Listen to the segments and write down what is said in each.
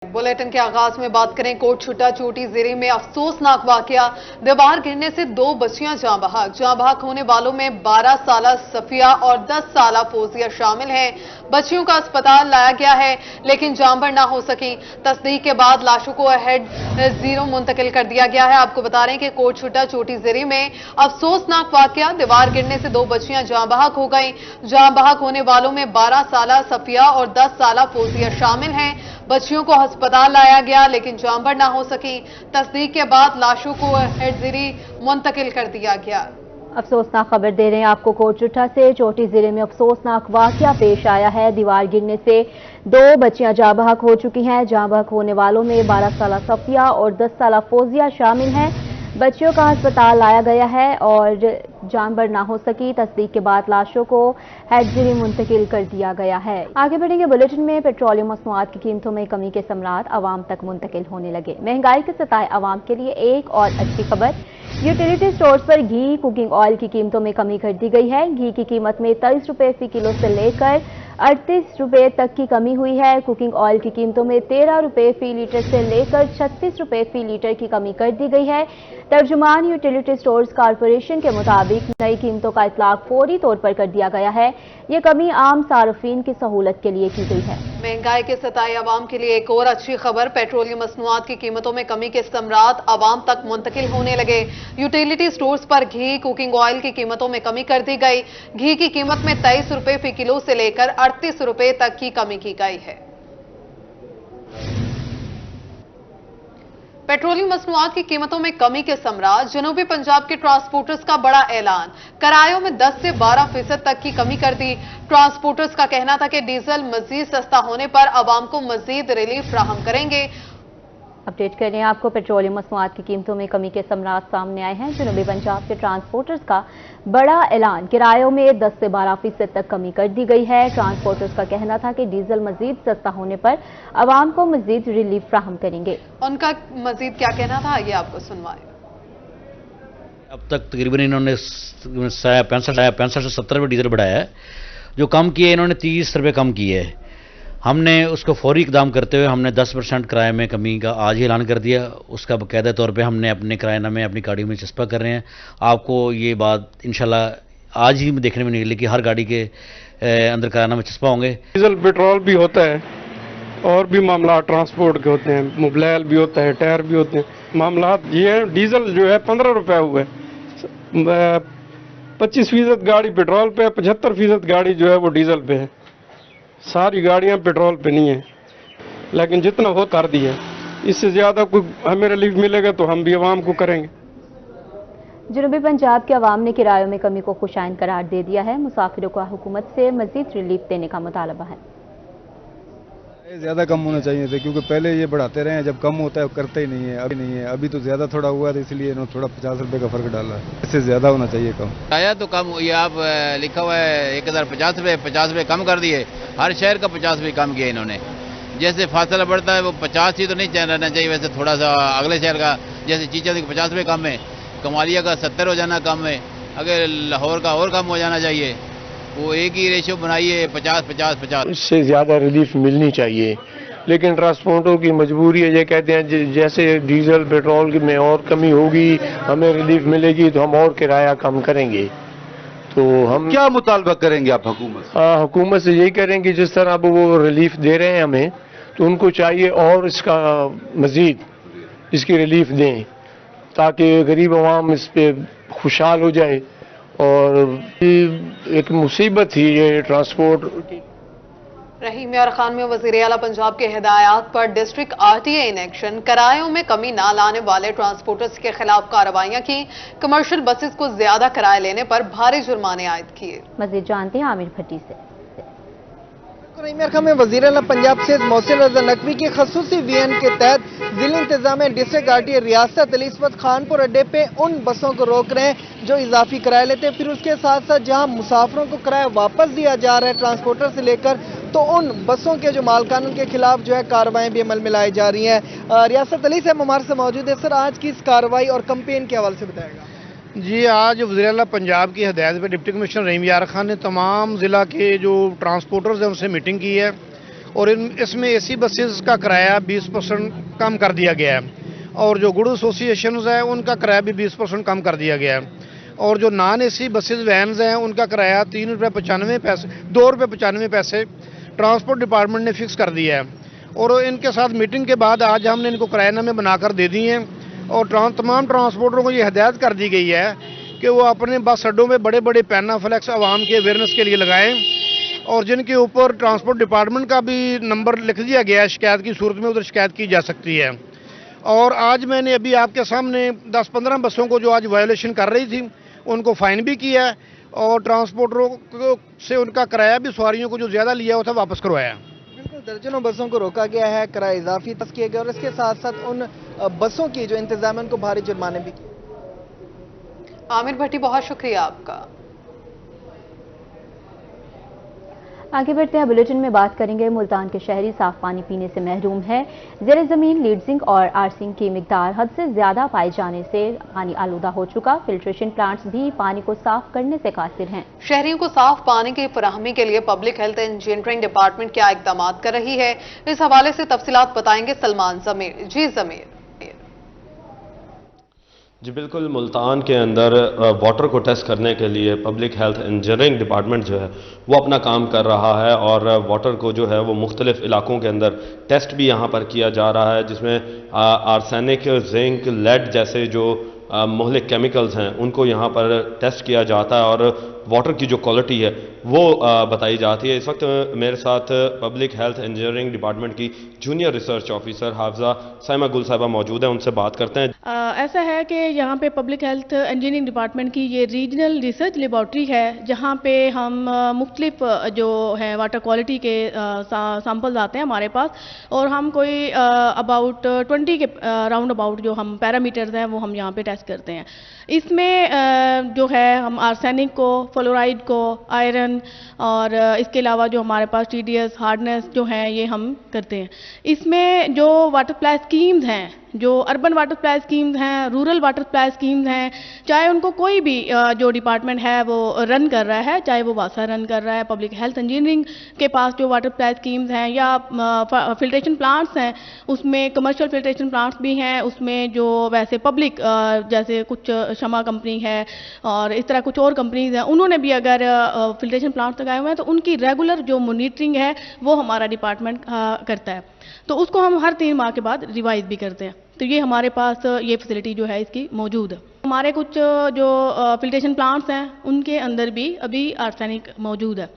Bulletin के आगाज में बात करें कोट छुट्टा चोटी जिले में अफसोसनाक वाकया। दीवार गिरने से 2 बच्चियां जाँ बहक होने वालों में 12 साला सफिया और 10 साला फोजिया शामिल हैं। बच्चियों का अस्पताल लाया गया है लेकिन जांबर ना हो सकी। तस्दीक के बाद लाशों को हेड 0 मुंतकिल कर दिया गया है। आपको बता रहे हैं कि कोट छुट्टा चोटी जिले में अफसोसनाक वाकया। दीवार गिरने से 2 बच्चियां जाँ बहक हो गई। जाँ बहक होने वालों में 12 साला सफिया और 10 साला फोजिया शामिल हैं। बच्चियों को अस्पताल लाया गया लेकिन जांबर ना हो सकी। तस्दीक के बाद लाशों को हेडजिरी मुंतकिल कर दिया गया। अफसोसनाक खबर दे रहे हैं आपको कोट छुट्टा से। चोटी जिले में अफसोसनाक वाकया पेश आया है। दीवार गिरने से 2 बच्चियां जाँ बहक हो चुकी हैं। जाँ बहक होने वालों में 12 साला सफिया और 10 साला फोजिया शामिल हैं। बच्चियों का अस्पताल लाया गया है और जानबर ना हो सकी। तस्दीक के बाद लाशों को हेडजिरी मुंतकिल कर दिया गया है। आगे बढ़ेंगे बुलेटिन में। पेट्रोलियम मसनूआत की कीमतों में कमी के समरात आवाम तक मुंतकिल होने लगे। महंगाई के सताए आवाम के लिए एक और अच्छी खबर। यूटिलिटी स्टोर्स पर घी कुकिंग ऑयल की कीमतों में कमी कर दी गई है। घी की कीमत में 23 रुपए फी किलो से लेकर 38 रुपए तक की कमी हुई है। कुकिंग ऑयल की कीमतों में 13 रुपए फी लीटर से लेकर 36 रुपए फी लीटर की कमी कर दी गई है। तर्जुमान यूटिलिटी स्टोर्स कॉरपोरेशन के मुताबिक नई कीमतों का इतलाक फौरी तौर पर कर दिया गया है। ये कमी आम सार्फिन की सहूलत के लिए की गई है। महंगाई के सताए आवाम के लिए एक और अच्छी खबर। पेट्रोलियम मसनूआत की कीमतों में कमी के समरात आवाम तक मुंतकिल होने लगे। यूटिलिटी स्टोर्स पर घी कुकिंग ऑयल की कीमतों में कमी कर दी गई। घी की कीमत में 23 रुपए फी किलो से लेकर 38 रुपए तक की कमी की गई है। पेट्रोलियम मसनूआत की कीमतों में कमी के समरात। जनूबी पंजाब के ट्रांसपोर्टर्स का बड़ा ऐलान। किरायों में 10 से 12% तक की कमी कर दी। ट्रांसपोर्टर्स का कहना था कि डीजल मजीद सस्ता होने पर आवाम को मजीद रिलीफ फराहम करेंगे। अपडेट कर रहे हैं आपको। पेट्रोलियम मसनूआत की कीमतों में कमी के समरात सामने आए हैं। जनूबी पंजाब के ट्रांसपोर्टर्स का बड़ा ऐलान। किरायों में 10 से 12% तक कमी कर दी गई है। ट्रांसपोर्टर्स का कहना था कि डीजल मजीद सस्ता होने पर आवाम को मजीद रिलीफ फ्राहम करेंगे। उनका मजीद क्या कहना था ये आपको सुनवाएं। अब तक तकरीबन इन्होंने 65 से 70 रुपये डीजल बढ़ाया है। जो कम किए इन्होंने 30 रुपये कम किए है। हमने उसको फौरी इकदाम करते हुए हमने 10% किराए में कमी का आज ही ऐलान कर दिया। उसका बाकायदा तौर पे हमने अपने किराएनामे अपनी गाड़ियों में चस्पा कर रहे हैं। आपको ये बात इंशाल्लाह आज ही देखने में निकली कि हर गाड़ी के अंदर किराएनामे चस्पा होंगे। डीजल पेट्रोल भी होता है और भी मामला ट्रांसपोर्ट के होते हैं। मोबाइल भी होता है, टायर भी होते हैं। मामला ये है डीजल जो है 15 रुपये हुआ है। 25% गाड़ी पेट्रोल पे है, 75% गाड़ी जो है वो डीजल पे है। सारी गाड़ियां पेट्रोल पे नहीं है, लेकिन जितना हो कर दिया। इससे ज्यादा कोई हमें रिलीफ मिलेगा तो हम भी आवाम को करेंगे। जनूबी पंजाब के अवाम ने किरायों में कमी को खुशाइन करार दे दिया है। मुसाफिरों का हुकूमत से मजीद रिलीफ देने का मुतालबा है। ज्यादा कम होना चाहिए थे क्योंकि पहले ये बढ़ाते रहे हैं, जब कम होता है करते ही नहीं है। अभी तो ज्यादा थोड़ा हुआ था इसलिए इन्होंने थोड़ा 50 रुपए का फर्क डाला है। इससे ज्यादा होना चाहिए कम। किराया तो कम हुई, आप लिखा हुआ है 1050 रुपये, 50 रुपये कम कर दिए। हर शहर का 50 रुपये कम किया इन्होंने। जैसे फासला बढ़ता है वो 50 ही तो नहीं रहना चाहिए। वैसे थोड़ा सा अगले शहर का जैसे चीचा 50 रुपये कम है, कमालिया का 70 हो जाना कम है, अगर लाहौर का और कम हो जाना चाहिए। वो एक ही रेशो बनाइए 50-50-50। इससे ज़्यादा रिलीफ मिलनी चाहिए, लेकिन ट्रांसपोर्टरों की मजबूरी है। ये कहते हैं जैसे डीजल पेट्रोल में और कमी होगी हमें रिलीफ मिलेगी तो हम और किराया कम करेंगे। तो हम क्या मुतालबा करेंगे आप हुकूमत से? हुकूमत से यही करेंगे जिस तरह अब वो रिलीफ दे रहे हैं हमें, तो उनको चाहिए और इसका मजीद इसकी रिलीफ दें ताकि गरीब आवाम इस पे खुशहाल हो जाए। और एक मुसीबत थी ये ट्रांसपोर्ट। रहीम यार खान में वजीर आला पंजाब के हिदायत पर डिस्ट्रिक्ट आरटीए इन एक्शन। किरायों में कमी ना लाने वाले ट्रांसपोर्टर्स के खिलाफ कार्रवाइयां की। कमर्शियल बसेस को ज्यादा किराया लेने पर भारी जुर्माने आयद किए। मजीद जानते हैं आमिर भट्टी से। रहीम यार खान में वजीर आला पंजाब से मोहसिन रजा नकवी की खसूसी वीएन के तहत जिला इंतजाम डिस्ट्रिक्ट आरटीए रियासत अली इस वक्त खानपुर अड्डे पे उन बसों को रोक रहे हैं जो इजाफी किराया लेते हैं। फिर उसके साथ साथ जहां मुसाफिरों को किराया वापस दिया जा रहा है ट्रांसपोर्टर से लेकर, तो उन बसों के जो मालकान उनके खिलाफ जो है कार्रवाई भी अमल में लाई जा रही है। रियासत अली साहब हमारे से मौजूद है। सर, आज की इस कार्रवाई और कंपेन के हवाले से बताएगा। जी, आज वज़ीर आला पंजाब की हदायत पर डिप्टी कमिश्नर रहीम यार खान ने तमाम ज़िला के जो ट्रांसपोर्टर्स हैं उनसे मीटिंग की है और इसमें एसी बसेस का किराया 20% कम कर दिया गया है, और जो गुड़ एसोसिएशन है उनका किराया भी 20% कम कर दिया गया है, और जो नॉन एसी बसेस वैन्स हैं उनका किराया 2 रुपये 95 पैसे ट्रांसपोर्ट डिपार्टमेंट ने फिक्स कर दिया है। और इनके साथ मीटिंग के बाद आज हमने इनको किरायानामे बनाकर दे दिए हैं, और तमाम ट्रांसपोर्टरों को ये हिदायत कर दी गई है कि वो अपने बस अड्डों में बड़े बड़े पैना फ्लैक्स आवाम के अवेयरनेस के लिए लगाएं, और जिनके ऊपर ट्रांसपोर्ट डिपार्टमेंट का भी नंबर लिख दिया गया है, शिकायत की सूरत में उधर शिकायत की जा सकती है। और आज मैंने अभी आपके सामने 10-15 बसों को जो आज वायोलेशन कर रही थी उनको फाइन भी किया है, और ट्रांसपोर्टरों से उनका किराया भी सवारियों को जो ज़्यादा लिया हुआ था वापस करवाया। बिल्कुल, दर्जनों बसों को रोका गया है, किराया इजाफी तस किए गए, और इसके साथ साथ उन बसों की जो इंतजाम है उनको भारी जुर्माने भी किए। आमिर भट्टी, बहुत शुक्रिया आपका। आगे बढ़ते हैं, बुलेटिन में बात करेंगे। मुल्तान के शहरी साफ पानी पीने से महरूम है। ज़ेरे ज़मीन लीड जिंक और आर्सेनिक की मिकदार हद से ज़्यादा पाए जाने से पानी आलूदा हो चुका। फिल्ट्रेशन प्लांट्स भी पानी को साफ करने से कासिर हैं। शहरियों को साफ पानी की फराहमी के लिए पब्लिक हेल्थ इंजीनियरिंग डिपार्टमेंट क्या इकदाम कर रही है, इस हवाले से तफसीलात बताएंगे सलमान ज़मीर। जी ज़मीर। जी बिल्कुल, मुल्तान के अंदर वाटर को टेस्ट करने के लिए पब्लिक हेल्थ इंजीनियरिंग डिपार्टमेंट जो है वो अपना काम कर रहा है, और वाटर को जो है वो मुख्तलिफ इलाकों के अंदर टेस्ट भी यहाँ पर किया जा रहा है, जिसमें आर्सेनिक, जिंक, लेड जैसे जो मुहलिक केमिकल्स हैं उनको यहाँ पर टेस्ट किया जाता है, और वाटर की जो क्वालिटी है वो बताई जाती है। इस वक्त मेरे साथ पब्लिक हेल्थ इंजीनियरिंग डिपार्टमेंट की जूनियर रिसर्च ऑफिसर हाफजा साइमा गुल साहिबा मौजूद है, उनसे बात करते हैं। ऐसा है कि यहाँ पे पब्लिक हेल्थ इंजीनियरिंग डिपार्टमेंट की ये रीजनल रिसर्च लेबॉर्ट्री है, जहाँ पे हम मुख्तलिफ जो है वाटर क्वालिटी के सैंपल्स आते हैं हमारे पास, और हम कोई अबाउट 20 के राउंड अबाउट जो हम पैरामीटर्स हैं वो हम यहाँ पे टेस्ट करते हैं। इसमें जो है हम आर्सेनिक को, फ्लोराइड को, आयरन, और इसके अलावा जो हमारे पास TDS, हार्डनेस जो है ये हम करते हैं। इसमें जो वाटर सप्लाई स्कीम्स हैं, जो अर्बन वाटर सप्लाई स्कीम्स हैं, रूरल वाटर सप्लाई स्कीम्स हैं, चाहे उनको कोई भी जो डिपार्टमेंट है वो रन कर रहा है, चाहे वो वासा रन कर रहा है, पब्लिक हेल्थ इंजीनियरिंग के पास जो वाटर सप्लाई स्कीम्स हैं, या फिल्ट्रेशन प्लांट्स हैं, उसमें कमर्शियल फिल्ट्रेशन प्लांट्स भी हैं, उसमें जो वैसे पब्लिक जैसे कुछ शमा कंपनी है और इस तरह कुछ और कंपनीज हैं, उन्होंने भी अगर फिल्ट्रेशन प्लांट्स लगाए हुए हैं तो उनकी रेगुलर जो मॉनिटरिंग है वो हमारा डिपार्टमेंट करता है, तो उसको हम हर 3 माह के बाद रिवाइज भी करते हैं। तो ये हमारे पास ये फैसिलिटी जो है इसकी मौजूद है। हमारे कुछ जो फिल्ट्रेशन प्लांट्स हैं उनके अंदर भी अभी आर्सेनिक मौजूद है,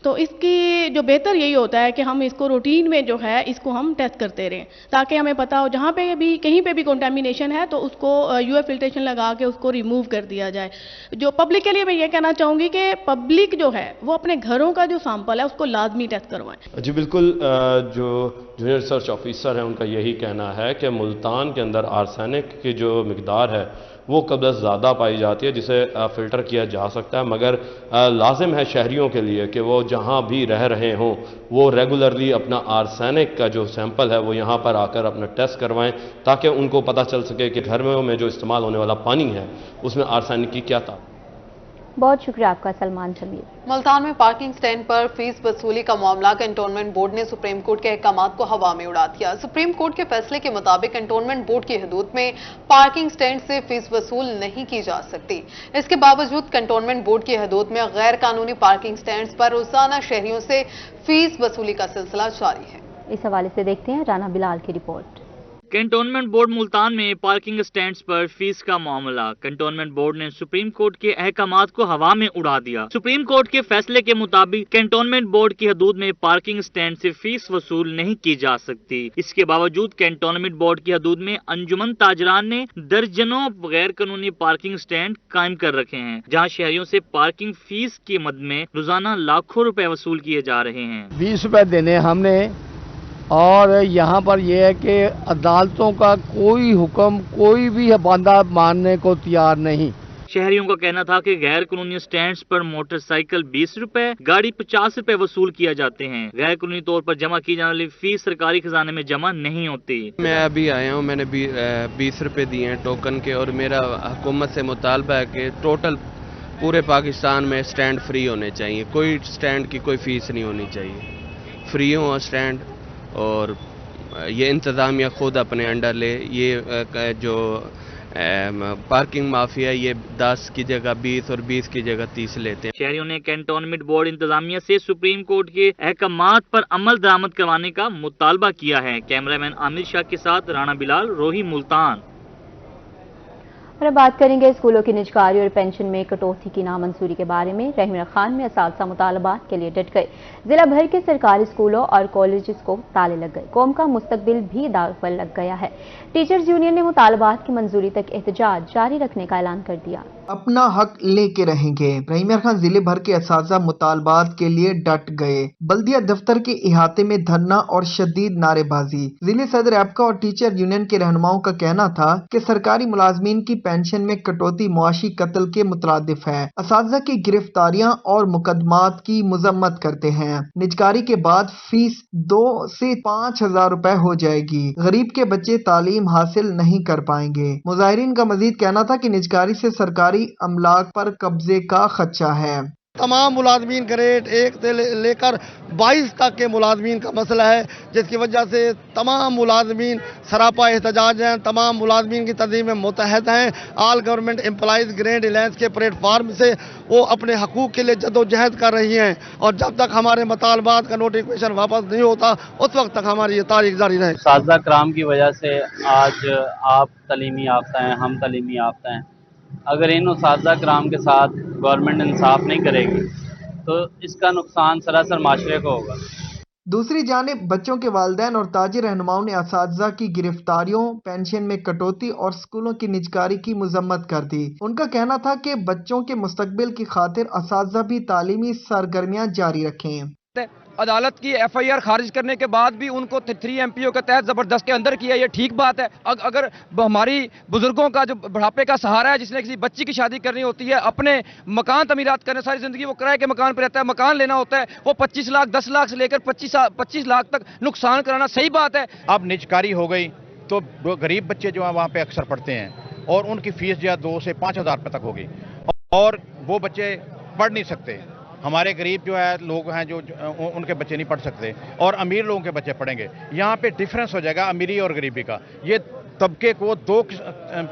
तो इसकी जो बेहतर यही होता है कि हम इसको रूटीन में जो है इसको हम टेस्ट करते रहें, ताकि हमें पता हो जहाँ पे भी कहीं पे भी कंटामिनेशन है तो उसको UF फिल्ट्रेशन लगा के उसको रिमूव कर दिया जाए। जो पब्लिक के लिए मैं ये कहना चाहूँगी कि पब्लिक जो है वो अपने घरों का जो सैंपल है उसको लाजमी टेस्ट करवाएं। जी बिल्कुल, जो जूनियर रिसर्च ऑफिसर हैं उनका यही कहना है कि मुल्तान के अंदर आर्सेनिक की जो मिकदार है वो कब्ज़ ज़्यादा पाई जाती है, जिसे फ़िल्टर किया जा सकता है, मगर लाजिम है शहरियों के लिए कि वो जहाँ भी रह रहे हों वो रेगुलरली अपना आर्सेनिक का जो सैंपल है वो यहाँ पर आकर अपना टेस्ट करवाएं, ताकि उनको पता चल सके कि घर में जो इस्तेमाल होने वाला पानी है उसमें आर्सेनिक की क्या ताकत। बहुत शुक्रिया आपका सलमान जमीर। मुल्तान में पार्किंग स्टैंड पर फीस वसूली का मामला कैंटोनमेंट बोर्ड ने सुप्रीम कोर्ट के अहकामात को हवा में उड़ा दिया। सुप्रीम कोर्ट के फैसले के मुताबिक कैंटोनमेंट बोर्ड की हदूद में पार्किंग स्टैंड से फीस वसूल नहीं की जा सकती। इसके बावजूद कैंटोनमेंट बोर्ड की हदूद में गैर कानूनी पार्किंग स्टैंड पर रोजाना शहरियों से फीस वसूली का सिलसिला जारी है। इस हवाले से देखते हैं राना बिलाल की रिपोर्ट। कैंटोनमेंट बोर्ड मुल्तान में पार्किंग स्टैंड्स पर फीस का मामला। कैंटोनमेंट बोर्ड ने सुप्रीम कोर्ट के अहकामात को हवा में उड़ा दिया। सुप्रीम कोर्ट के फैसले के मुताबिक कैंटोनमेंट बोर्ड की हदूद में पार्किंग स्टैंड से फीस वसूल नहीं की जा सकती। इसके बावजूद कैंटोनमेंट बोर्ड की हदूद में अंजुमन ताजरान ने दर्जनों गैर कानूनी पार्किंग स्टैंड कायम कर रखे हैं, जहाँ शहरियों से पार्किंग फीस की मद में रोजाना लाखों रुपए वसूल किए जा रहे हैं। 20 रुपए देने हमने, और यहाँ पर यह है कि अदालतों का कोई हुक्म कोई भी बंदा मानने को तैयार नहीं। शहरियों का कहना था कि गैर कानूनी स्टैंड्स पर मोटरसाइकिल 20 रुपए, गाड़ी 50 रुपए वसूल किया जाते हैं। गैर कानूनी तौर पर जमा की जाने वाली फीस सरकारी खजाने में जमा नहीं होती। मैं अभी आया हूँ, मैंने 20 रुपए दिए हैं टोकन के, और मेरा हुकूमत से मुतालबा है कि टोटल पूरे पाकिस्तान में स्टैंड फ्री होने चाहिए, कोई स्टैंड की कोई फीस नहीं होनी चाहिए। فری ہوں اسٹینڈ اور یہ انتظامیہ خود اپنے انڈر لے. یہ جو پارکنگ مافیا یہ 10 کی جگہ 20 اور 20 کی جگہ 30 لیتے ہیں. شہریوں نے کینٹونمنٹ بورڈ انتظامیہ سے سپریم کورٹ کے احکامات پر عمل درآمد کروانے کا مطالبہ کیا ہے. کیمرہ مین عامر شاہ کے ساتھ رانا بلال، روہی، ملتان. اور اب بات کریں گے اسکولوں کی نجکاری اور پینشن میں کٹوتی کی نامنظوری کے بارے میں. رحیم خان میں اساتذہ مطالبات کے لیے ڈٹ گئے. ضلع بھر کے سرکاری اسکولوں اور کالجز کو تالے لگ گئے. قوم کا مستقبل بھی داغ پر لگ گیا ہے. ٹیچرز یونین نے مطالبات کی منظوری تک احتجاج جاری رکھنے کا اعلان کر دیا. اپنا حق لے کے رہیں گے. رحیم خان ضلع بھر کے اساتذہ مطالبات کے لیے ڈٹ گئے. بلدیہ دفتر کے احاطے میں دھرنا اور شدید نعرے بازی. ضلع صدر ایپکا اور ٹیچر یونین کے رہنماؤں کا کہنا تھا کہ سرکاری ملازمین کی پینشن میں کٹوتی معاشی قتل کے مترادف ہے. اساتذہ کی گرفتاریاں اور مقدمات کی مذمت کرتے ہیں. نجکاری کے بعد فیس 2 سے 5,000 روپے ہو جائے گی. غریب کے بچے تعلیم حاصل نہیں کر پائیں گے. مظاہرین کا مزید کہنا تھا کہ نجکاری سے سرکاری املاک پر قبضے کا خدشہ ہے. تمام ملازمین گریڈ 1 سے لے کر 22 تک کے ملازمین کا مسئلہ ہے، جس کی وجہ سے تمام ملازمین سراپا احتجاج ہیں. تمام ملازمین کی تنظیمیں متحد ہیں. آل گورنمنٹ امپلائیز گرینڈ الائنس کے پلیٹ فارم سے وہ اپنے حقوق کے لیے جدوجہد کر رہی ہیں، اور جب تک ہمارے مطالبات کا نوٹیفیکیشن واپس نہیں ہوتا اس وقت تک ہماری یہ تاریخ جاری رہے. اساتذہ کرام کی وجہ سے آج آپ تعلیمی یافتہ ہیں، ہم تعلیمی یافتہ ہیں. اگر ان اساتذہ کرام کے ساتھ گورنمنٹ انصاف نہیں کرے گی تو اس کا نقصان سراسر معاشرے کو ہوگا. دوسری جانب بچوں کے والدین اور تاجر رہنماؤں نے اساتذہ کی گرفتاریوں، پینشن میں کٹوتی اور اسکولوں کی نجکاری کی مذمت کر دی. ان کا کہنا تھا کہ بچوں کے مستقبل کی خاطر اساتذہ بھی تعلیمی سرگرمیاں جاری رکھیں. عدالت کی ایف آئی آر خارج کرنے کے بعد بھی ان کو 3 MPO کے تحت زبردست کے اندر کیا، یہ ٹھیک بات ہے. اگر ہماری بزرگوں کا جو بڑھاپے کا سہارا ہے، جس نے کسی بچی کی شادی کرنی ہوتی ہے، اپنے مکان تعمیرات کرنے، ساری زندگی وہ کرائے کے مکان پہ رہتا ہے، مکان لینا ہوتا ہے، وہ 25 لاکھ 10 لاکھ سے لے کر 25 لاکھ تک نقصان کرانا صحیح بات ہے. اب نجکاری ہو گئی تو غریب بچے جو ہیں وہاں پہ اکثر پڑھتے ہیں اور ان کی فیس جو ہے 2 سے 5,000 روپے تک ہوگی اور وہ بچے پڑھ نہیں سکتے. ہمارے غریب جو ہے لوگ ہیں جو ان کے بچے نہیں پڑھ سکتے اور امیر لوگوں کے بچے پڑھیں گے. یہاں پہ ڈیفرنس ہو جائے گا امیری اور غریبی کا. یہ طبقے کو 2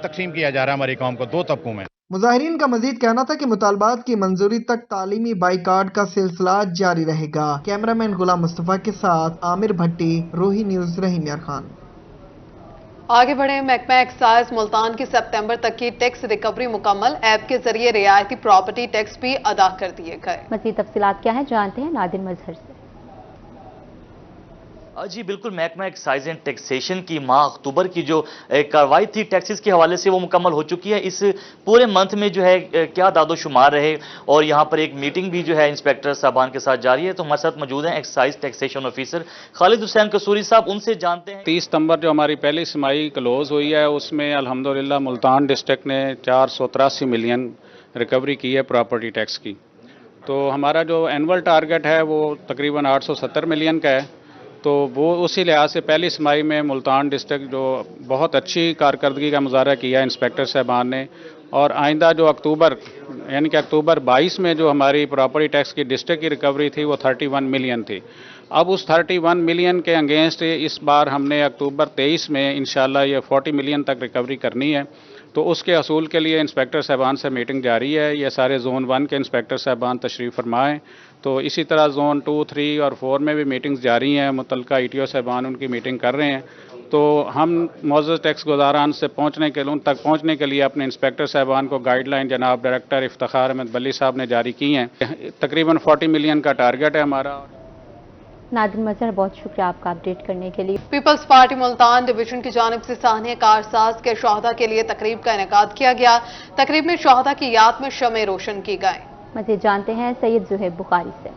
تقسیم کیا جا رہا ہے ہماری قوم کو 2 طبقوں میں. مظاہرین کا مزید کہنا تھا کہ مطالبات کی منظوری تک تعلیمی بائیکاٹ کا سلسلہ جاری رہے گا. کیمرہ مین غلام مصطفیٰ کے ساتھ عامر بھٹی، روہی نیوز، رحیم خان. آگے بڑھیں. محکمہ ایکسائز ملتان کی سپتمبر تک کی ٹیکس ریکوری مکمل. ایپ کے ذریعے رعایتی پراپرٹی ٹیکس بھی ادا کر دیے گئے. مزید تفصیلات کیا ہیں جانتے ہیں نادر مظہر سے. جی بالکل، محکمہ ایکسائز اینڈ ٹیکسیشن کی ماہ اکتوبر کی جو کارروائی تھی ٹیکسز کے حوالے سے وہ مکمل ہو چکی ہے. اس پورے منتھ میں جو ہے کیا داد و شمار رہے اور یہاں پر ایک میٹنگ بھی جو ہے انسپیکٹر صاحبان کے ساتھ جاری ہے. تو ہمارے ساتھ موجود ہیں excise taxation officer Khalid Hussain Kasuri صاحب، ان سے جانتے ہیں. 30 ستمبر جو ہماری پہلی سمائی کلوز ہوئی ہے اس میں الحمدللہ ملتان ڈسٹرکٹ نے 483 ملین ریکوری کی ہے پراپرٹی ٹیکس کی. تو ہمارا جو اینول ٹارگٹ ہے وہ تقریباً 870 ملین کا ہے. تو وہ اسی لحاظ سے پہلی سمائی میں ملتان ڈسٹرکٹ جو بہت اچھی کارکردگی کا مظاہرہ کیا انسپیکٹر صاحبان نے. اور آئندہ جو اکتوبر یعنی کہ اکتوبر 22 میں جو ہماری پراپرٹی ٹیکس کی ڈسٹرکٹ کی ریکوری تھی وہ 31 ملین تھی. اب اس 31 ملین کے انگینسٹ اس بار ہم نے اکتوبر 23 میں انشاءاللہ یہ 40 ملین تک ریکوری کرنی ہے. تو اس کے حصول کے لیے انسپیکٹر صاحبان سے میٹنگ جاری ہے. یہ سارے زون 1 کے انسپیکٹر صاحبان تشریف فرمائیں. تو اسی طرح زون 2, 3 اور 4 میں بھی میٹنگز جاری ہیں. متعلقہ ETO صاحبان ان کی میٹنگ کر رہے ہیں. تو ہم معزز ٹیکس گزاران سے ان تک پہنچنے کے لیے اپنے انسپیکٹر صاحبان کو گائیڈ لائن جناب ڈائریکٹر افتخار احمد بلی صاحب نے جاری کی ہیں. تقریباً 40 ملین کا ٹارگٹ ہے ہمارا. نادر مظہر، بہت شکریہ آپ کا اپڈیٹ کرنے کے لیے. پیپلز پارٹی ملتان ڈویژن کی جانب سے سانحہ کارساز کے شہداء کے لیے تقریب کا انعقاد کیا گیا. تقریب میں شہداء کی یاد میں شمع روشن کی گئیں. مزید جانتے ہیں سید زہیب بخاری سے.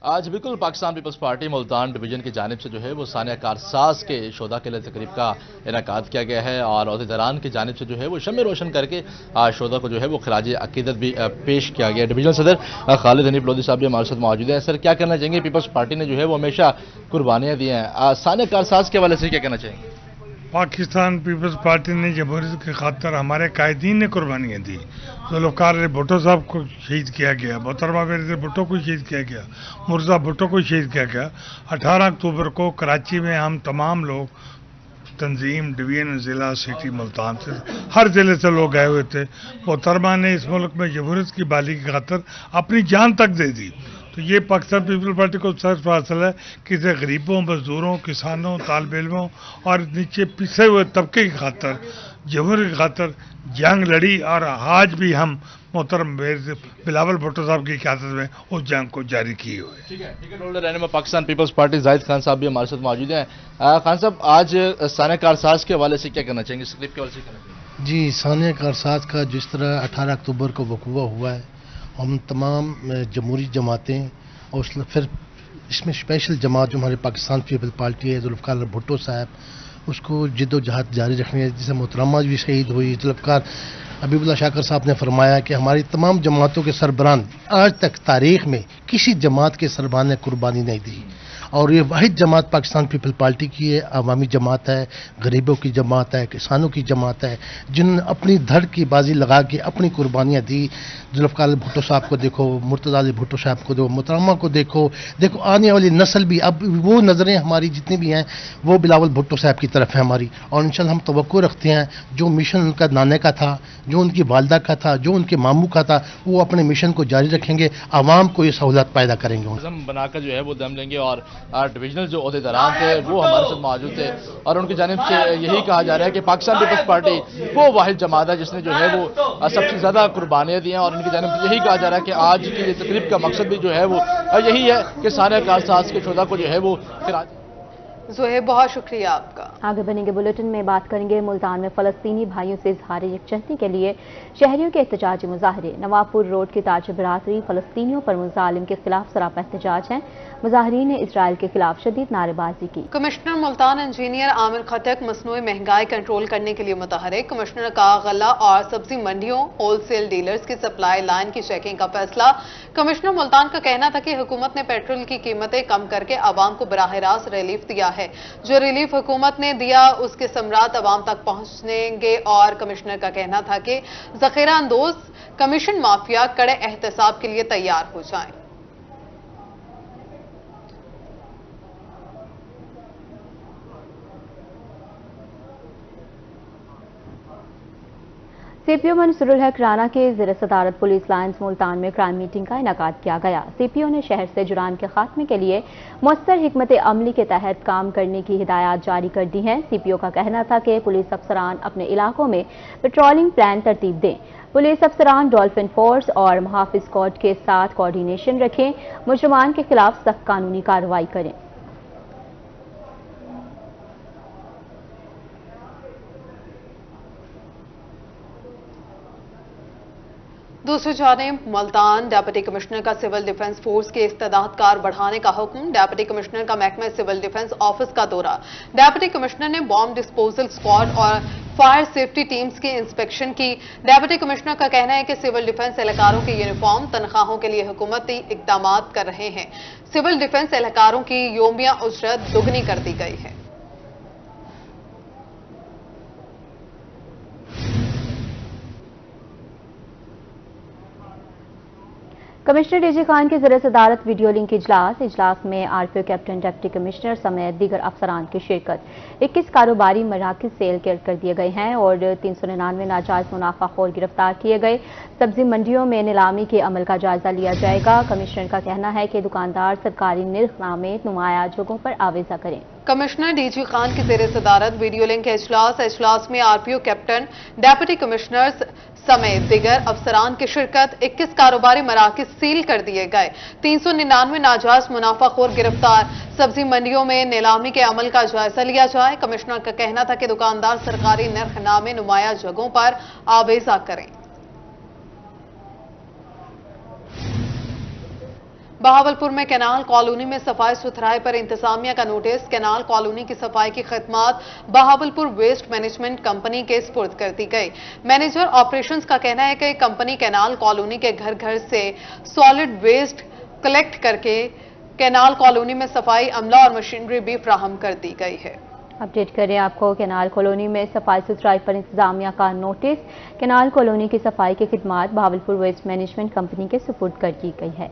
آج بالکل پاکستان پیپلز پارٹی ملتان ڈویژن کی جانب سے جو ہے وہ سانحہ کارساز کے شہداء کے لیے تقریب کا انعقاد کیا گیا ہے اور عہدیداران کی جانب سے جو ہے وہ شمع روشن کر کے شہداء کو جو ہے وہ خراج عقیدت بھی پیش کیا گیا. ڈویژنل صدر خالد حنیف لودھی صاحب بھی ہمارے ساتھ موجود ہیں. سر، کیا کہنا چاہیں گے؟ پیپلز پارٹی نے جو ہے وہ ہمیشہ قربانیاں دی ہیں. سانحہ کارساز کے حوالے سے کیا کہنا چاہیں گے؟ पाकिस्तान पीपल्स पार्टी ने जमहूरियत की खातर हमारे कायदीन ने कुर्बानियाँ दी। जुल्फ़िकार अली भुट्टो साहब को शहीद किया गया, मोहतरमा बेनज़ीर भुट्टो को शहीद किया गया, मुर्जा भुट्टो को शहीद किया गया। 18 अक्टूबर को कराची में हम तमाम लोग तंजीम, डिवीजन, ज़िला, सिटी मुल्तान से हर ज़िले से लोग आए हुए थे। मोहतरमा ने इस मुल्क में जमहूरियत की बहाली की खातर अपनी जान तक दे दी। तो ये पाकिस्तान पीपल्स पार्टी को सर्फ हासिल है कि इसे गरीबों, मजदूरों, किसानों, तालिब इल्मों और नीचे पिसे हुए तबके की खातर, जमहूरियत की खातर जंग लड़ी और आज भी हम मोहतरम बिलावल भुट्टो साहब की क़यादत में उस जंग को जारी किए हुए। टिकट होल्डर रहनुमा पाकिस्तान पीपल्स पार्टी जाहिद खान साहब भी हमारे साथ मौजूद हैं। खान साहब, आज सानिया कारसाज के हवाले से क्या कहना चाहेंगे, इस क्लिप के हवाले से कहना चाहेंगे? जी, सानिया कारसाज का जिस तरह 18 अक्टूबर को वक़ूआ हुआ है, हम तमाम जमहूरी जमातें और फिर इसमें स्पेशल जमात जो हमारे पाकिस्तान पीपल्स पार्टी है, जुल्फ़िकार भुट्टो साहब, उसको जिद्दोजहद जारी रखनी है। जिसे मोहतरमा भी शहीद हुई, जुल्फ़िकार हबीबुल्लाह शाकर साहब ने फरमाया कि हमारी तमाम जमातों के सरबराह आज तक तारीख़ में किसी जमात के सरबराह ने कुर्बानी नहीं दी और ये वाहिद जमात पाकिस्तान पीपल पार्टी की है, अवामी जमात है, गरीबों की जमात है, किसानों की जमात है, जिन्होंने अपनी धड़ की बाजी लगा के अपनी कुर्बानियाँ दी। जुल्फ़िकार भुट्टो साहब को देखो, मुर्तज़ा अली भुट्टो साहब को देखो, मोहतरमा को देखो, आने वाली नस्ल भी अब वो नज़रें हमारी जितनी भी हैं वो बिलावल भुट्टो साहब की तरफ है हमारी। और इंशाअल्लाह हम तवक्को रखते हैं जो मिशन उनका नाने का था, जो उनकी वालदा का था, जो उनके मामू का था, वो अपने मिशन को जारी रखेंगे, आवाम को ये सहूलत पैदा करेंगे। बनाकर जो है वो दम लेंगे और डिविजनल जो अहदेदारान थे वो हमारे साथ मौजूद थे और उनकी जानिब से यही कहा जा रहा है कि पाकिस्तान पीपल्स पार्टी वो वाहिद जमात है जिसने जो है वो सबसे ज़्यादा कुर्बानियाँ दी हैं और इनकी जानिब से यही कहा जा रहा है कि आज की तकरीब का मकसद भी जो है वो यही है कि सानिया कारसाज के शोधा को जो है वो फिर ज़ोहेब, बहुत शुक्रिया आपका। आगे बनेंगे बुलेटिन में बात करेंगे मुल्तान में फ़लस्तीनी भाइयों से इज़हार यकजहती के लिए शहरियों के एहतजाजी मुजाहरे। नवाबपुर रोड की ताज बरादरी फ़लस्तीनियों पर मुजालिम के खिलाफ सरापा एहतजाज है। मुजाहरीन ने इसराइल के खिलाफ शदीद नारेबाजी की। कमिश्नर मुल्तान इंजीनियर आमिर खटक मसनूई महंगाई कंट्रोल करने के लिए मुतहरिक। कमिश्नर का गल्ला और सब्जी मंडियों, होलसेल डीलर्स की सप्लाई लाइन की चेकिंग का फैसला। कमिश्नर मुल्तान का कहना था कि हुकूमत ने पेट्रोल की कीमतें कम करके आवाम को बराह रास्त रिलीफ दिया है। जो रिलीफ हुकूमत ने दिया उसके समरात आवाम तक पहुंचेंगे। और कमिश्नर का कहना था कि जखीरा अंदोज कमीशन माफिया कड़े एहतसाब के लिए तैयार हो जाएं। सीपीओ मंसूरुल हक राना के ज़ेर सदारत पुलिस लाइन्स मुल्तान में क्राइम मीटिंग का इनेकाद किया गया। सीपीओ ने शहर से जुरान के खात्मे के लिए मुअस्सर हिकमत अमली के तहत काम करने की हिदायत जारी कर दी हैं। सीपीओ का कहना था कि पुलिस अफसरान अपने इलाकों में पेट्रोलिंग प्लान तरतीब दें। पुलिस अफसरान डॉल्फिन फोर्स और मुहाफिज स्क्वाड के साथ कोऑर्डिनेशन रखें, मुजरिमान के खिलाफ सख्त कानूनी कार्रवाई करें। दूसरी जानिब मुल्तान डिप्टी कमिश्नर का सिविल डिफेंस फोर्स के इस्तेदाद कार बढ़ाने का हुक्म। डिप्टी कमिश्नर का महकमा सिविल डिफेंस ऑफिस का दौरा। डिप्टी कमिश्नर ने बॉम्ब डिस्पोजल स्क्वाड और फायर सेफ्टी टीम्स की इंस्पेक्शन की। डिप्टी कमिश्नर का कहना है कि सिविल डिफेंस एहलकारों की यूनिफॉर्म तनख्वाहों के लिए हुकूमती इकदाम कर रहे हैं। सिविल डिफेंस एहलकारों की योमिया उजरत दुगनी कर दी गई है। कमिश्नर डीजी खान की ज़ेर सदारत वीडियो लिंक इजलास में आरपीओ कैप्टन डिप्टी कमिश्नर समेत दीगर अफसरान की शिरकत। 21 कारोबारी मराकज सेल कर दिए गए हैं और 399 नाजायज मुनाफाखोर गिरफ्तार किए गए। सब्जी मंडियों में नीलामी के अमल का जायजा लिया जाएगा। कमिश्नर का कहना है कि दुकानदार सरकारी निर्खनामे नुमाया जगहों पर आवेजा करें। कमिश्नर डीजी खान की ज़ेर सदारत वीडियो लिंक इजलास में आरपीओ कैप्टन डिप्टी कमिश्नर्स समेत दिगर अफसरान की शिरकत। 21 कारोबारी मराकज सील कर दिए गए। 399 नाजायज मुनाफाखोर गिरफ्तार। सब्जी मंडियों में नीलामी के अमल का जायजा लिया जाए। कमिश्नर का कहना था कि दुकानदार सरकारी निर्खनामे नुमाया जगहों पर आवेजा करें। बहावलपुर में कैनाल कॉलोनी में सफाई सुथराई पर इंतजामिया का नोटिस। कैनाल कॉलोनी की सफाई की खिदमत बहावलपुर वेस्ट मैनेजमेंट कंपनी के स्पुर्द कर दी गई। मैनेजर ऑपरेशंस का कहना है कि कंपनी कैनाल कॉलोनी के घर घर से सॉलिड वेस्ट कलेक्ट करके कैनाल कॉलोनी में सफाई अमला और मशीनरी भी फ्राहम कर दी गई है। अपडेट करें आपको केनाल कॉलोनी में सफाई सुथराई पर इंतजामिया का नोटिस। केनाल कॉलोनी की सफाई की खिदमात भावलपुर वेस्ट मैनेजमेंट कंपनी के सुपुर्द कर दी गई है।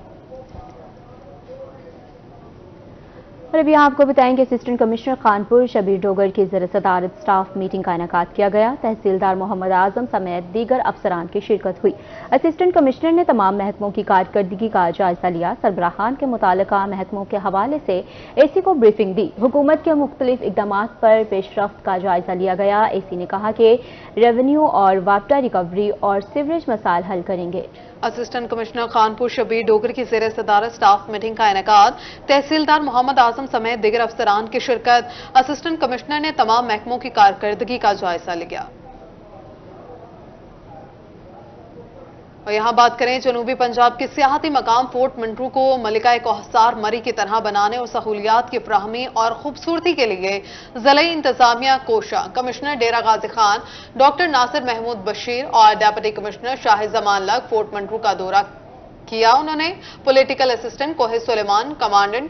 और अभी आपको बताएंगे असिस्टेंट कमिश्नर खानपुर शबीर डोगर की ज़र सदारत स्टाफ मीटिंग का इनेकाद किया गया। तहसीलदार मोहम्मद आजम समेत दीगर अफसरान की शिरकत हुई। असिस्टेंट कमिश्नर ने तमाम महकमों की कारकर्दगी का जायजा लिया। सरबराहान के मुतालिका महकमों के हवाले से एसी को ब्रीफिंग दी। हुकूमत के मुख्तलिफ इकदाम पर पेशरफ्त का जायजा लिया गया। एसी ने कहा कि रेवेन्यू और वाटर रिकवरी और सीवरेज मसाइल हल करेंगे। असिस्टेंट कमिश्नर खानपुर शबीर डोगर की ज़ेर सदारत स्टाफ मीटिंग का इनेकाद। तहसीलदार मोहम्मद आजम समेत दीगर अफसरान की शिरकत। असिस्टेंट कमिश्नर ने तमाम महकमों की कारकर्दगी का जायजा लिया। और यहाँ बात करें जनूबी पंजाब के सियाहती मकाम फोर्ट मंटरू को मलिका कोहसार मरी की तरह बनाने और सहूलियात की फराहमी और खूबसूरती के लिए ज़िले इंतजामिया कोशा कमिश्नर डेरा गाजी खान डॉक्टर नासिर महमूद बशीर और डेप्यूटी कमिश्नर शाहिद जमान लग फोर्ट मंटरू का दौरा किया। उन्होंने पॉलिटिकल असिस्टेंट कोहे सुलेमान, कमांडेंट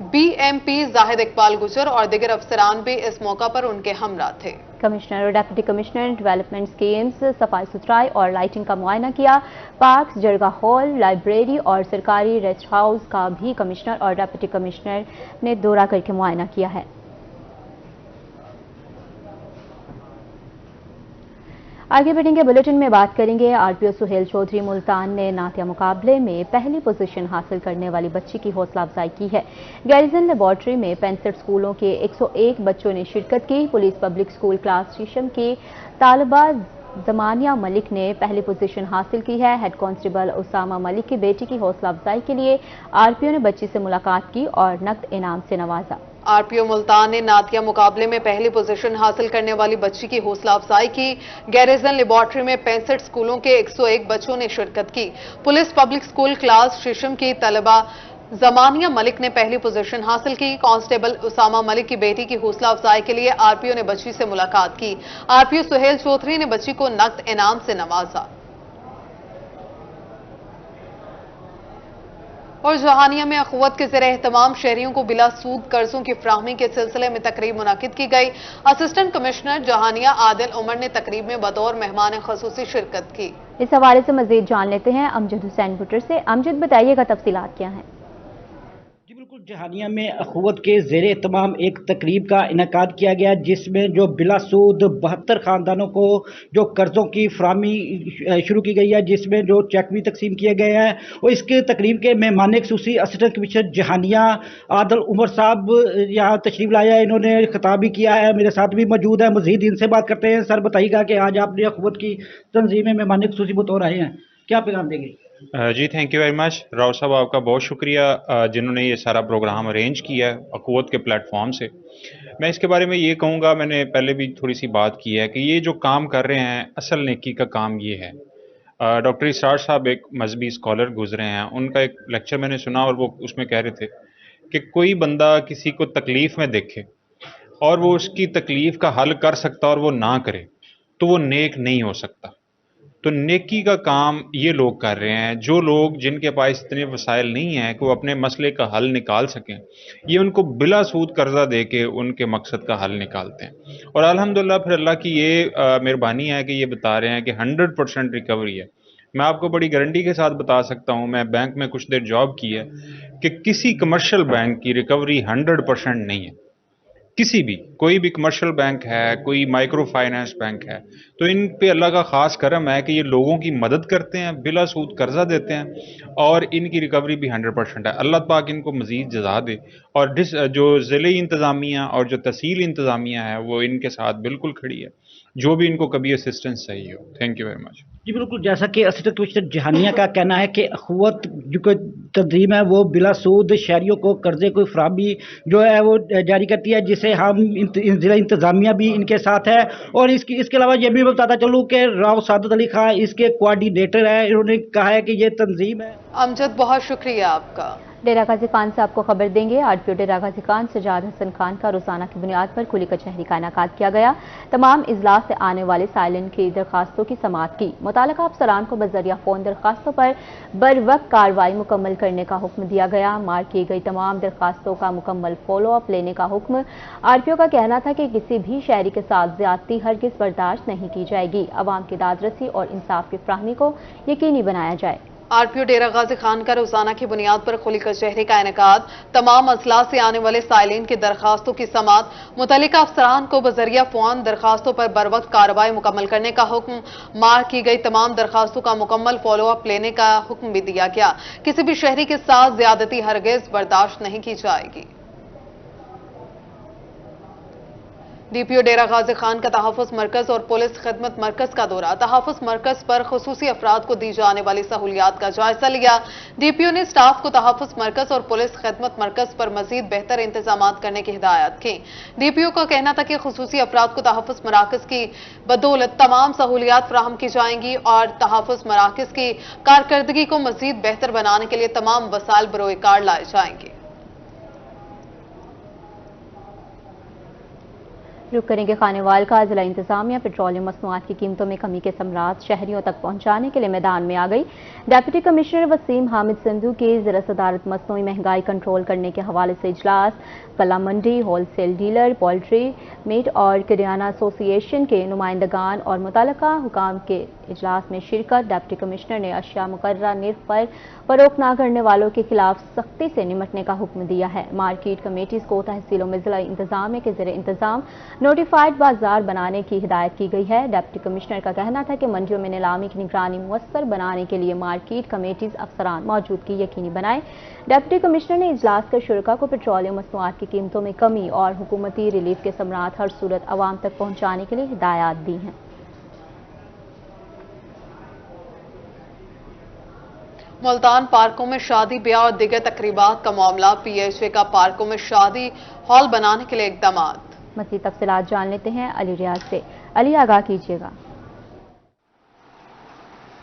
BMP जाहिद इकबाल गुजर और दीगर अफसरान भी इस मौका पर उनके हमरा थे। कमिश्नर और डेप्यूटी कमिश्नर डेवलपमेंट स्कीम्स, सफाई सुथराई और लाइटिंग का मुआयना किया। पार्क्स, जरगा हॉल, लाइब्रेरी और सरकारी रेस्ट हाउस का भी कमिश्नर और डेप्यूटी कमिश्नर ने दौरा करके मुआयना किया है। आगे बढ़ेंगे बुलेटिन में बात करेंगे आरपीओ सुहेल चौधरी मुल्तान ने नातिया मुकाबले में पहली पोजीशन हासिल करने वाली बच्ची की हौसला अफजाई की है। गैरिजन लेबॉर्ट्री में 65 स्कूलों के 101 बच्चों ने शिरकत की। पुलिस पब्लिक स्कूल क्लास शीशम की तालिबा जमानिया मलिक ने पहली पोजीशन हासिल की है। हेड कांस्टेबल उसामा मलिक की बेटी की हौसला अफजाई के लिए आरपीओ ने बच्ची से मुलाकात की और नकद इनाम से नवाजा। आरपीओ मुल्तान ने नातिया मुकाबले में पहली पोजीशन हासिल करने वाली बच्ची की हौसला अफजाई की। गैरिजन लेबॉर्ट्री में 65 स्कूलों के 101 बच्चों ने शिरकत की। पुलिस पब्लिक स्कूल क्लास शीशम की तलबा जमानिया मलिक ने पहली पोजीशन हासिल की। कांस्टेबल उसामा मलिक की बेटी की हौसला अफजाई के लिए आरपीओ ने बच्ची से मुलाकात की। आरपीओ सुहेल चौधरी ने बच्ची को नकद इनाम से नवाजा। और जहानिया में अखुवत के ज़रिए एहतमाम शहरियों को बिला सूद कर्जों की फराहमी के सिलसिले में तकरीब मुनाकिद की गई। असिस्टेंट कमिश्नर जहानिया आदिल उमर ने तकरीब में बतौर मेहमान खसूसी शिरकत की। इस हवाले से मजीद जान लेते हैं अमजद हुसैन बुटर से। अमजद, बताइएगा तफसीलात क्या हैं? जी बिल्कुल, जहानिया में अखुवत के ज़ेरे तमाम एक तकरीब का इनेकाद किया गया जिसमें जो बिलासूद 72 ख़ानदानों को जो कर्ज़ों की फराहमी शुरू की गई है, जिसमें जो चेक भी तकसीम किए गए हैं। और इसके तकरीब के मेहमान खसूसी असिस्टेंट कमिश्नर जहानिया आदिल उमर साहब यहाँ तशरीफ लाया। इन्होंने खिताब भी किया है, मेरे साथ भी मौजूद है। मज़ीद इनसे बात करते हैं। सर बताइएगा कि आज आपने अखुवत की तंजीम में मेहमान खसूसी बतौर आए हैं, क्या पैगाम देंगे? जी thank you very much Rao साहब, आपका बहुत शुक्रिया जिन्होंने ये सारा प्रोग्राम अरेंज किया है अखुवत के प्लेटफॉर्म से। मैं इसके बारे में ये कहूँगा, मैंने पहले भी थोड़ी सी बात की है कि ये जो काम कर रहे हैं असल नेकी का काम ये है। डॉक्टर इसरार साहब एक मजहबी स्कॉलर गुजरे हैं, उनका एक लेक्चर मैंने सुना और वो उसमें कह रहे थे कि कोई बंदा किसी को तकलीफ़ में देखे और वो उसकी तकलीफ़ का हल कर सकता और वो ना करे तो वो नेक नहीं हो सकता। तो नेकी का काम ये लोग कर रहे हैं। जो लोग जिनके पास इतने वसाइल नहीं हैं कि वो अपने मसले का हल निकाल सकें, ये उनको बिला सूद कर्जा दे के उनके मकसद का हल निकालते हैं। और अल्हम्दुलिल्लाह फिर अल्लाह की ये मेहरबानी है कि ये बता रहे हैं कि 100% रिकवरी है। मैं आपको बड़ी गारंटी के साथ बता सकता हूँ, मैं बैंक में कुछ देर जॉब की है, कि किसी कमर्शियल बैंक की रिकवरी 100% नहीं है। किसी भी कोई भी कमर्शियल बैंक है, कोई माइक्रो फाइनेंस बैंक है, तो इन पे अल्लाह का ख़ास करम है कि ये लोगों की मदद करते हैं, बिला सूद कर्जा देते हैं और इनकी रिकवरी भी 100% है। अल्लाह पाक इनको मज़ीद जज़ा दे और जो ज़िले इंतज़ामिया और जो तहसील इंतज़ामिया है वो इनके साथ बिल्कुल खड़ी है, जो भी इनको कभी असिस्टेंस चाहिए हो। Thank you very much. जी बिल्कुल, जैसा कि असिस्टेंट कमिश्नर जहानिया का कहना है कि अखुवत जो कोई तंजीम है वो बिला सूद शहरियों को कर्जे कोई फराहमी जो है वो जारी करती है, जिसे हम ज़िला इंतज़ामिया भी इनके साथ है। और इसके अलावा ये भी मैं बताता चलूँ कि राव सादत अली खान इसके कोऑर्डिनेटर है। इन्होंने कहा है कि ये तंजीम है। अमजद, बहुत शुक्रिया आपका। डेरा गाजी खान से आपको खबर देंगे। आरपीओ डेरा गाजी खान सजाद हसन खान का रोजाना की बुनियाद पर खुली कचहरी का इनेकाद किया गया। तमाम इजलास से आने वाले साइलिन की दरखास्तों की समाअत की। मुतालिका अफसरान को बजरिया फोन दरखास्तों पर बर वक्त कार्रवाई मुकम्मल करने का हुक्म दिया गया। मार्क की गई तमाम दरखास्तों का मुकम्मल फॉलो अप लेने का हुक्म। आरपीओ का कहना था कि किसी भी शहरी के साथ ज्यादती हरगिज बर्दाश्त नहीं की जाएगी। अवाम की दादरसी और इंसाफ की फ्राहमी को यकीनी बनाया जाए। आरपीओ डेरा गाजी खान का रोजाना की बुनियाद पर खुली कचहरी का इनेकाद। तमाम अजला से आने वाले साइलिन की दरखास्तों की समाअत। मुतल्लिका अफसरान को बजरिया फोन दरखास्तों पर बर वक्त कार्रवाई मुकम्मल करने का हुक्म। मार्क की गई तमाम दरखास्तों का मुकम्मल फॉलो अप लेने का हुक्म भी दिया गया। किसी भी शहरी के साथ ज्यादती हरगिज बर्दाश्त नहीं की जाएगी। डीपीओ डेरा गाजी खान का तहफ़्फ़ुज़ मरकज और पुलिस खिदमत मरकज का दौरा। तहफ़्फ़ुज़ मरकज पर खुसूसी अफराद को दी जाने वाली सहूलियात का जायजा लिया। डीपीओ ने स्टाफ को तहफ़्फ़ुज़ मरकज और पुलिस खिदमत मरकज पर मजीद बेहतर इंतजाम करने की हिदायत की। डीपीओ का कहना था कि खुसूसी अफराद को तहफ़्फ़ुज़ मराकज की बदौलत तमाम सहूलियात फराहम की जाएंगी और तहफ़्फ़ुज़ मराकज की कारकर्दगी को मजीद बेहतर बनाने के लिए तमाम वसाइल बरोए कार लाए जाएंगे। रुक करेंगे खानेवाल का। जिला इंतजामिया पेट्रोलियम मसनूआत की कीमतों में कमी के समरात शहरियों तक पहुंचाने के लिए मैदान में आ गई। डेप्यूटी कमिश्नर वसीम हामिद सिंधु की ज़रा सदारत मसनूई महंगाई कंट्रोल करने के हवाले से इजलास। कला मंडी, होलसेल डीलर, पोल्ट्री, मीट और किरियाना एसोसिएशन के नुमाइंदगान और मुतल्लिका हुकाम के इजलास में शिरकत। डिप्टी कमिश्नर ने अशिया मुकर्ररा निर्ख पर फरोख्त न करने वालों के खिलाफ सख्ती से निमटने का हुक्म दिया है। मार्केट कमेटीज को तहसीलों में जिला इंतजामिया के ज़ेरे इंतजाम नोटिफाइड बाजार बनाने की हिदायत की गई है। डिप्टी कमिश्नर का कहना था कि मंडियों में नीलामी की निगरानी मुयस्सर बनाने के लिए मार्केट कमेटीज अफसरान मौजूदगी यकीनी बनाए। डिप्टी कमिश्नर ने इजलास कर शुरका को पेट्रोलियम मसनूआत की कीमतों में कमी और हुकूमती रिलीफ के समरात हर सूरत अवाम तक पहुंचाने के लिए हिदायत दी हैं। मुल्तान पार्कों में शादी ब्याह और दीगर तकरीबात का मामला। पीएचए का पार्कों में शादी हॉल बनाने के लिए इक़दाम। मज़ीद तफसीलात जान लेते हैं अली रियाज से। अली, आगाह कीजिएगा।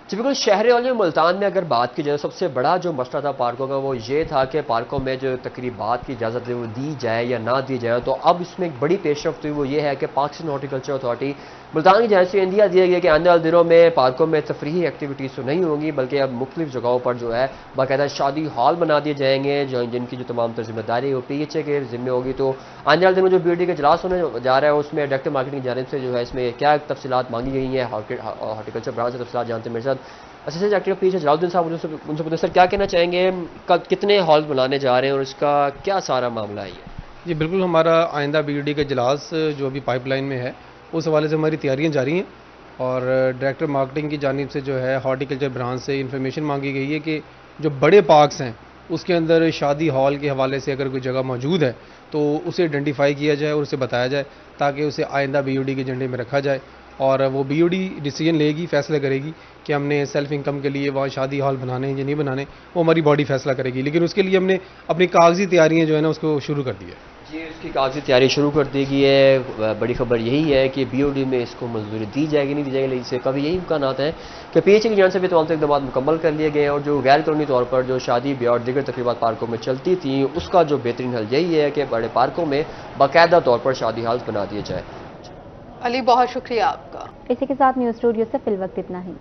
जी बिल्कुल, शहर वाले मुल्तान में अगर बात की जाए सबसे बड़ा जो मसला था पार्कों का वो ये था कि पार्कों में जो तकरीबात की इजाज़त है वो दी जाए या ना दी जाए। तो अब इसमें एक बड़ी पेशरफ्त हुई, वो ये है कि पाकिस्तान हॉर्टिकल्चर अथॉरिटी मुल्तान की जानिब से इंदिया दिया गया कि आने वाले दिनों में पार्कों में तफरीही एक्टिविटीज़ तो नहीं होंगी, बल्कि अब मुख्तलिफ जगहों पर जो है बाकायदा शादी हॉल बना दिए जाएंगे, जिनकी जो तमाम तर जिम्मेदारी है वो पीएचए के ज़िम्मे होगी। तो आने वाले दिनों में जो बीओडी का इजलास होने जा रहा है उसमें डायरेक्टर मार्केटिंग की जानिब से जो है इसमें क्या तफसीलात मांगी गई हैं हॉर्टिकल्चर ब्रांच से तफसीलात जानते हैं मेरे साथ असिस्टेंट डायरेक्टर पीएचए जलालुद्दीन साहब। उनसे पूछते सर क्या कहना चाहेंगे, कितने हॉल बनाने जा रहे हैं और इसका क्या सारा मामला है? जी बिल्कुल, हमारा आइंदा बीओडी का इजलास जो अभी पाइपलाइन में है उस हवाले से हमारी तैयारियां जारी हैं और डायरेक्टर मार्केटिंग की जानिब से जो है हॉर्टिकल्चर ब्रांच से इन्फॉर्मेशन मांगी गई है कि जो बड़े पार्क्स हैं उसके अंदर शादी हॉल के हवाले से अगर कोई जगह मौजूद है तो उसे आइडेंटिफाई किया जाए और उसे बताया जाए ताकि उसे आइंदा बीओडी के एजेंडे में रखा जाए और वो बीओडी डिसीजन लेगी, फैसला करेगी कि हमने सेल्फ इनकम के लिए वहाँ शादी हॉल बनाने हैं या नहीं बनाने, वो हमारी बॉडी फैसला करेगी। लेकिन उसके लिए हमने अपनी कागजी तैयारियाँ जो है ना उसको शुरू कर दी है। जी, इसकी कागजी तैयारी शुरू कर दी गई है। बड़ी खबर यही है कि बीओडी में इसको मंजूरी दी जाएगी नहीं दी जाएगी, इससे कभी यही इम्कान आता है कि पीएचए की जान से भी तमाम इकदाम मुकम्मल कर लिए गए हैं और जो गैर कानूनी तौर पर जो शादी ब्याह और दीगर तकरीबात पार्कों में चलती थी उसका जो बेहतरीन हल यही है कि बड़े पार्कों में बाकायदा तौर पर शादी हॉल बना दिए जाए। अली, बहुत शुक्रिया आपका। इसी के साथ न्यूज़ स्टूडियो से फिल वक्त इतना ही।